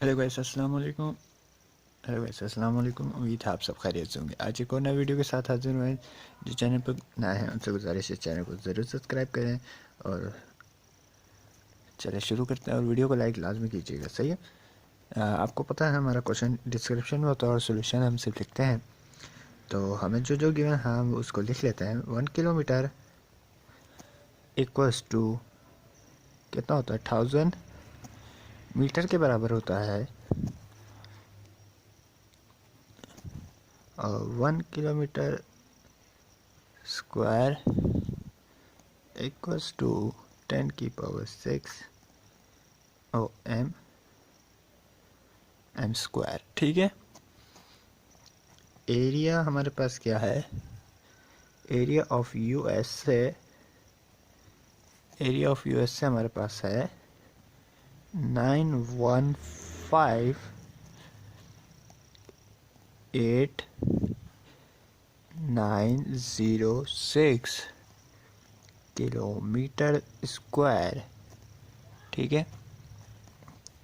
Hello guys, अस्सलाम वालेकुम। उम्मीद है आप सब खैरियत से होंगे। आज एक और नई वीडियो के साथ हाजिर हुए हैं। जो चैनल पर नए हैं उनसे गुजारिश है चैनल को ज़रूर सब्सक्राइब करें और चले शुरू करते हैं और वीडियो को लाइक लाजमी कीजिएगा। सही है। आपको पता है हमारा क्वेश्चन डिस्क्रिप्शन में होता है और सोल्यूशन हम सिर्फ लिखते हैं। तो हमें जो जो गिवन है हम उसको लिख लेते हैं। 1 किलोमीटर इक्वल्स टू कितना होता है 1000 मीटर के बराबर होता है। और 1 किलोमीटर स्क्वायर इक्वल्स टू 10 की पावर 6 ओ एम स्क्वायर। ठीक है। एरिया हमारे पास क्या है? एरिया ऑफ यूएसए हमारे पास है 91580906 किलोमीटर स्क्वायर। ठीक है।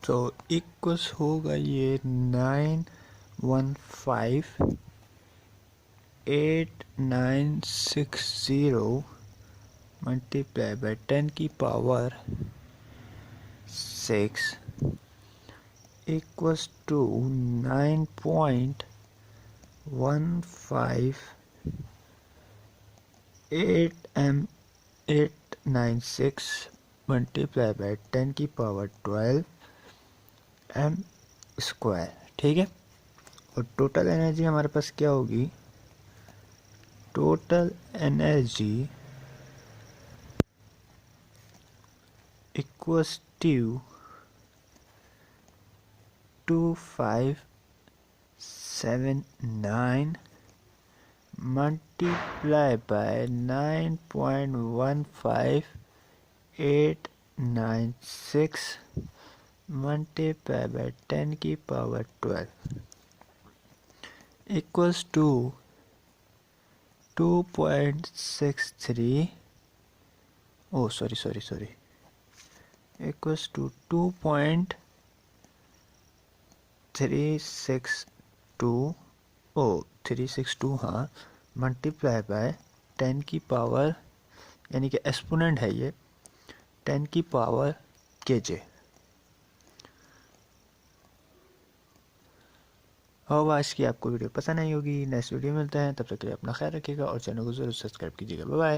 तो इक्वल्स होगा ये 91580960 मल्टीप्लाई बाय 10 की power 6 equals to 9.15896 multiply by 10 की पावर 12 एम स्क्वायर। ठीक है। और टोटल एनर्जी हमारे पास क्या होगी? Total energy equals to 2579 multiply by 9.15896 multiply by 10 की power 12 equals to 2.63 equals to 2.362 हाँ मल्टीप्लाई बाय 10 की पावर यानी कि एक्सपोनेंट है ये 10 की पावर केजे। और आज की आपको वीडियो पसंद आई होगी। नेक्स्ट वीडियो मिलते हैं, तब तक के लिए अपना ख्याल रखिएगा और चैनल को जरूर सब्सक्राइब कीजिएगा। Bye bye.